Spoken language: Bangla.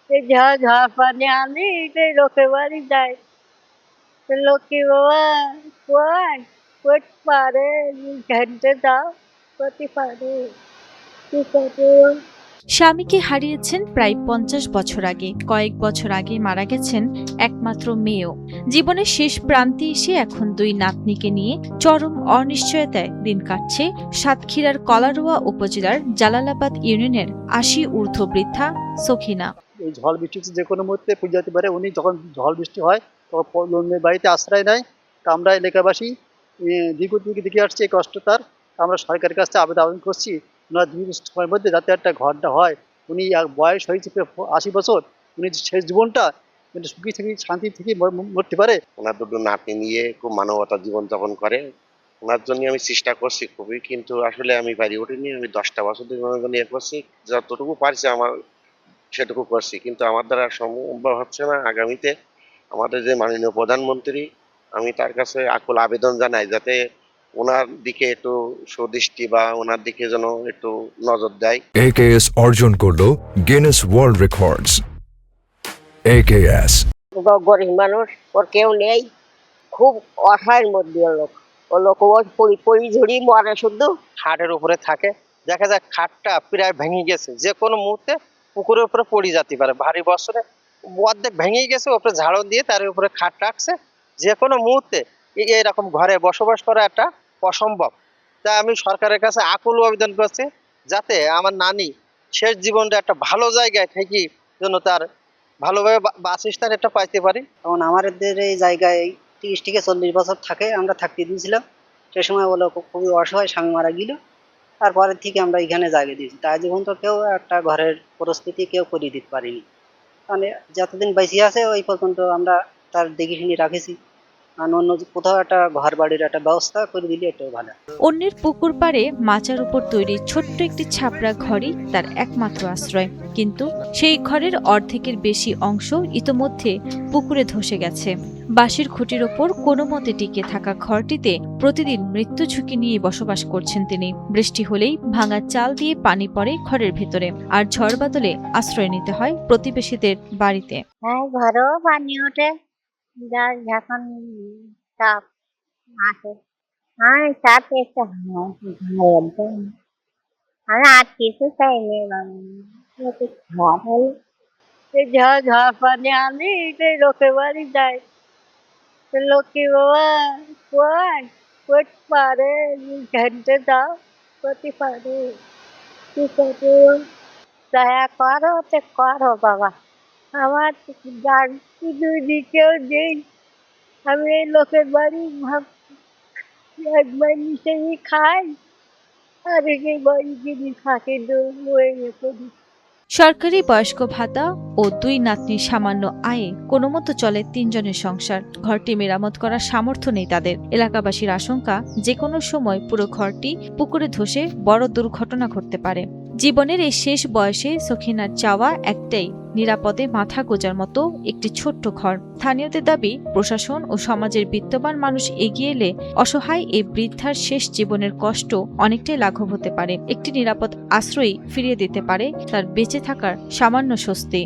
এই ঝড় ঝড় পানি আনি এই লোকের বাড়ি যাই, লক্ষ্মী বাবা কয় করতে পারে, ঘেনতে দাও করতে পারে, কি করবো। স্বামীকে হারিয়েছেন প্রায় 50 বছর আগে। কয়েক বছর আগে মারা গেছেন একমাত্র মেয়েও। জীবনের শেষ প্রান্তে এসে এখন দুই নাতনিকে নিয়ে চরম অনিশ্চয়তায় দিন কাটছে সাতক্ষীরার কলারোয়া উপজেলার জালালাবাদ ইউনিয়নের 80 ঊর্ধ্ব বৃদ্ধা সখিনা। এই ঝড় বৃষ্টিতে যে কোনো মুহূর্তে পুড়ে যেতে পারে। উনি যখন ঝড় বৃষ্টি হয় তখন অন্যের বাড়িতে আশ্রয় নেয়। তা আমরা এলাকাবাসী দীর্ঘদিন দেখে আসছি এই কষ্ট তার। আমরা সরকারের কাছে আবেদন করছি ওনার দ্রুত সময়ের মধ্যে যাতে একটা ঘরটা হয়। উনি বয়স হয়েছে 80 বছর, উনি শেষ জীবনটা কিন্তু সুখী থেকে শান্তি থেকে মরতে পারে। ওনার দুটো নাতি নিয়ে খুব মানবতার জীবনযাপন করে, ওনার জন্য আমি চেষ্টা করছি খুবই, কিন্তু আসলে আমি পারি ওঠেনি। আমি 10টা বছর ধরে ওনার জন্য ইয়ে করছি, যতটুকু পারছি আমার সেটুকু করছি, কিন্তু আমার দ্বারা সম্ভব হচ্ছে না। আগামীতে আমাদের যে মাননীয় প্রধানমন্ত্রী, আমি তার কাছে আকুল আবেদন জানাই যাতে ওনার দিকে একটু সুদৃষ্টি বা ওনার দিকে যেন একটু নজর দেয়। AKS অর্জন করলো গিনেস ওয়ার্ল্ড রেকর্ডস। AKS গরিব মানুষ, ওর কেউ নেই, খুব অসহায়ের মধ্যে ও লোক পরি ঝুড়ি মরে শুধু। খাটের উপরে থাকে, দেখা যায় খাটটা প্রায় ভেঙে গেছে, যে কোনো মুহূর্তে পুকুরের উপরে পড়ে যেতে পারে। ভারী বছরে অর্ধেক ভেঙে গেছে, ওপরে ঝাড়ু দিয়ে তার উপরে খাট রাখছে, যে কোনো মুহূর্তে এরকম ঘরে বসবাস করা একটা অসম্ভব। তাই আমি সরকারের কাছে আকুল আবেদন করছি যাতে আমার নানি শেষ জীবনটা একটা ভালো জায়গায় থেকে যেন তার ভালোভাবে বাসস্থান একটা পাইতে পারি। তখন আমাদের এই জায়গায় 30 থেকে 40 বছর থাকে, আমরা থাকতে দিয়েছিলাম। সে সময় বলো খুবই অসহায়, স্বামী মারা গেল, তারপরের থেকে আমরা এখানে জায়গা দিয়েছি। তাই জীবন তো কেউ একটা ঘরের পরিস্থিতি কেউ করে দিতে পারিনি, মানে যতদিন বেঁচে আছে ওই পর্যন্ত আমরা তার দেখে শুনে রাখেছি। আর অন্য কোথাও একটা ঘর বাড়ির একটা ব্যবস্থা করে দিলে এটাও ভালো। অন্যের পুকুর পাড়ে মাচার উপর তৈরি ছোট্ট একটি ছাপড়া ঘরই তার একমাত্র আশ্রয়, কিন্তু সেই ঘরের অর্ধেকের বেশি অংশ ইতোমধ্যে পুকুরে ধসে গেছে। বাঁশের খুঁটির ওপর কোনো মতে টিকে থাকা ঘরটিতে প্রতিদিন মৃত্যু ঝুঁকি নিয়ে বসবাস করছেন তিনি। বৃষ্টি হলেই ভাঙা চাল দিয়ে পানি পড়ে ঘরের ভেতরে, আর ঝড় বাদলে আশ্রয় নিতে হয় প্রতিবেশীদের বাড়িতে। হ্যাঁ, ঘরেও পানি ওঠে, যার যখন চাপ আসে। আমি চাপ একটু একদম, আমি আর কিছু চাইনি। এই ঝড় ঝড় পানি আনি এই লোকের বাড়ি যাই, লক্ষ্মী বাবা কয় করতে পারে, ঘেনতে দাও করতে পারে, কি করবো। দয়া করো তো করো বাবা, আমার দুই দিকেও নেই। আমি এই লোকের বাড়ি একবার মিশিয়ে খাই, আর এই বাড়ি যিনি থাকে করি। সরকারি বয়স্ক ভাতা ও দুই নাতনির সামান্য আয়ে কোনো মতো চলে 3 জনের সংসার। ঘরটি মেরামত করার সামর্থ্য নেই তাদের। এলাকাবাসীর আশঙ্কা যে কোনো সময় পুরো ঘরটি পুকুরে ধসে বড় দুর্ঘটনা ঘটতে পারে। জীবনের এই শেষ বয়সে সখিনার চাওয়া একটাই, নিরাপদে মাথা গোজার মতো একটি ছোট্ট ঘর। স্থানীয়দের দাবি, প্রশাসন ও সমাজের বিত্তবান মানুষ এগিয়ে এলে অসহায় এই বৃদ্ধার শেষ জীবনের কষ্ট অনেকটাই লাঘব হতে পারে। একটি নিরাপদ আশ্রয় ফিরিয়ে দিতে পারে তার বেঁচে থাকার সামান্য স্বস্তি।